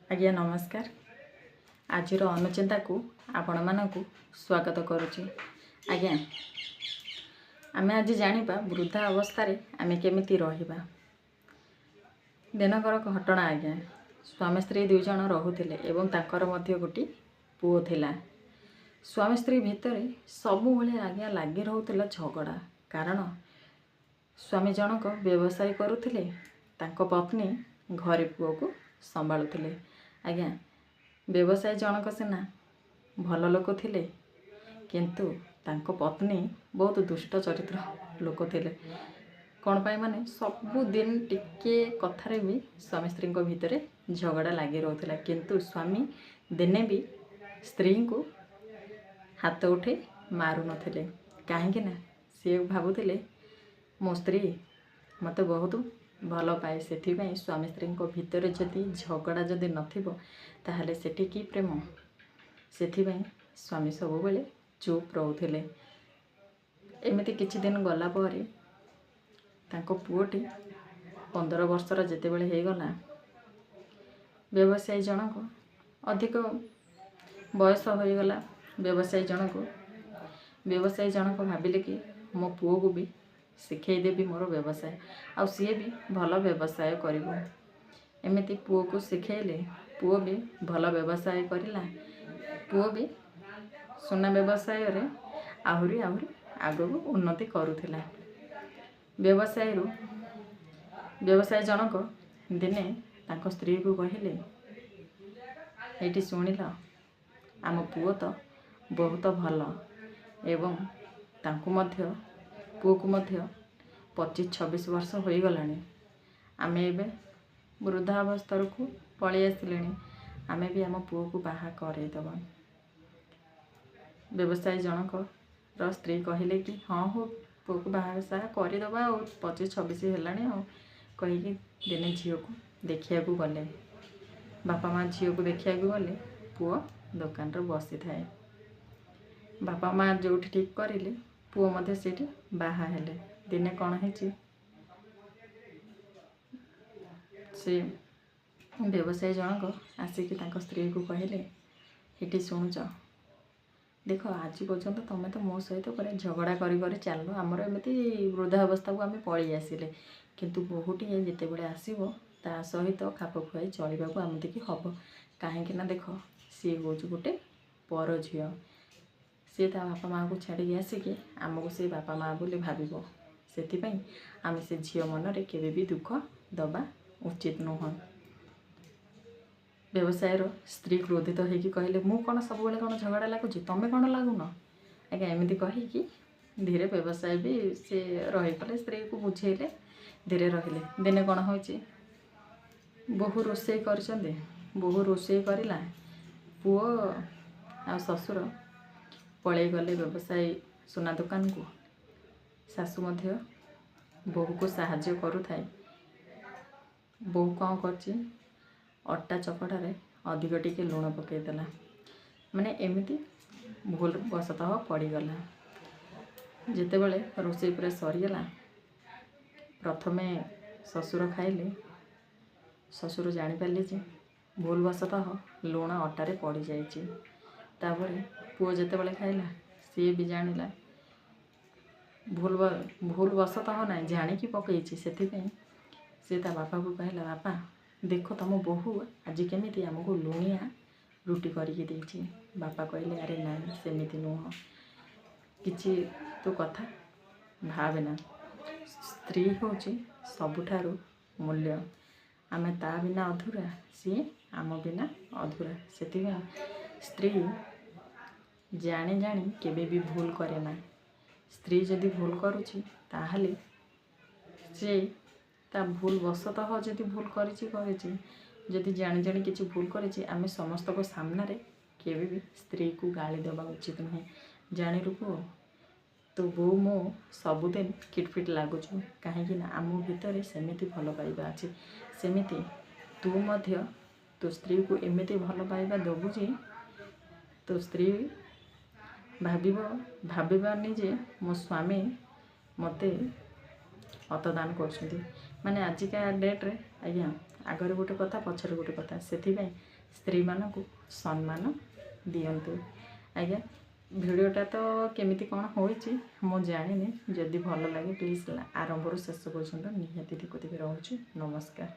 आज्ञा नमस्कार। आज अनुचिंता को आपण मानक स्वागत करुच्ची। आज्ञा आम आज जाना वृद्धा अवस्था आम केमी रहा। दिनकर घटना आज्ञा स्वामी स्त्री दुई जन रोते एवं ताकर मध्य गोटे पुओ थिला। स्वामी स्त्री भितर सबु आज्ञा लगी रोला झगड़ा। कारण स्वामी जनक व्यवसाय करुले, तांको पत्नी घरे पुओ को संभालुले। आज्ञा व्यवसाय जनक सिना भल लोक थिले, किंतु तांको पत्नी बहुत दुष्ट चरित्र लोक थिले। कौन पाई माने सबुदिन टिके कथारे भी स्वामी स्त्री भितर झगड़ा लगी रोला। किंतु स्वामी दिने भी स्त्री को हाथ उठे मारू नथिले। कहीं सी भावुले मो स्त्री मत बहुत भल पाए, से स्वामी स्त्री भितर जदि झगड़ा जदि नथिबो ताहले सेठी की प्रेम। से स्वामी सब बेले चुप रोते। एमती किछि दिन गला पर तांको पुओटी 15 वर्षर जेतेबेले हे गला, व्यवसायी जनक अधिक बयस हो गला। व्यवसायी जनक भाविले कि मो पुओ को भी शिखई देवी मोर व्यवसाय, आ सी भी भल व्यवसाय करिवो। एमती पुओ को शिखेले, पुओ भी भल व्यवसाय करिला। पुओ भी सुना व्यवसाय रे आहुरी आगो उन्नति करुथिला। व्यवसाय जनक दिने तांको स्त्री को कहिले, एटी शुणिल आम पुओ तो बहुत भल एवं तांको मध्य पुओ को मध्य 25-26 वर्ष हो गलानी। आमे एबे वृद्धावस्था को पलि आसिले। आमे भी आम पुओ को बाहा करदेबा। व्यवसायी जनक रो स्त्री कहिले कि हाँ हो पुओ को बाहा करदेबा, 25-26 हेलानी कही दिने झील को देखिया गले। बापा माँ झील को देखिया गले, पुओ दुकान रे बसी थाए। बापा माँ जो ठीक करिले, पुओ मध्य सेठी बाहा हेले। दिने कौन है से व्यवसायी जनक आसिक स्त्री को कहले, ये शुणुच देख आज पर्यंत तुम तो मो सहित पूरा झगड़ा करी चल आमर एमती वृद्धावस्था को आम पलि आसिले, किंतु बहुटी जिते बड़े आसो ता सहित खाप खुआई चलने को आमती हम। कहीं देख सी हूँ गोटे पर झील, सी ता बापा माँ को छाड़ी आसिक आमको से बापा माँ बोली भाव। से आम से झील मनरे केवे भी दुख दबा उचित नुह। व्यवसाय स्त्री क्रोधित होगी कहले, मु कौन सब कौन झगड़ा लगुच, तुम कौन लगुन। आज्ञा एमती कहीकि धीरे व्यवसाय भी से रहीगले। स्त्री को बुझेले, धीरे रहिले। दिने कौन हो बहु रोषे कर, बहु रोषे करला। पुओ आ ससुर पलि गले व्यवसायी सुना दुकान को। सासु मध्य बहु को साहाଯ୍य करुथाए। बहु कौन कर अट्टा चकटारे अधिक टिके लुण पकईदेला। माने एमती भूल वशतः पड़गला। जितेबले रोषे पूरा सरीगला, प्रथमे ससुर खाइले। ससुर जानीपारे जे भूल वशतः लुण अट्टारे पड़ जाइए। पुओ जितेबले खाइला, सी भी जानिला भूल वशतः ना जाणिकी पकईची। से ता बापा को कहला, बापा देख तुम बहु आज केमी आमको लुणिया रुटी करके देछि। बापा कहले, अरे ना सेमिति नुह, किछि तो कथा भावना। स्त्री हूँ सबुठारु मूल्य। आमे ता बिना अधूरा, सी आम बिना अधूरा। से स्त्री जानी जानी केबे भी भूल करे ना। स्त्री जदि भूल करुछि ताहले से ता भूल वशतः जदि भूल करिछि, जदि जानी जानी किछि भूल करिछि, आमे समस्त को सामना रे केबे भी स्त्री को गाली देवा उचित नुहे। जानी रुको तो बो मो सबुदिन किटफिट लगुच, कहीं आम भितर सेमिति भल पाइबा अच्छे। सेमिति तू मध्य तो स्त्री को एमिति भल पाइबा देबु जे तो स्त्री भाविबानी जे मो स्वामी मते मतदान कर। माने आजिका डेट रे आज्ञा आगरे गोटे कथा पछरे गोटे कथा से स्त्री मानक सम्मान दियंतु। आज्ञा भिडियोटा तो केमिति कौन होइछि मु जानिनी, जदि भल लगे प्लीज आरंभ शेष पर्यंत निहाती देखुथिबे। रहुछि नमस्कार।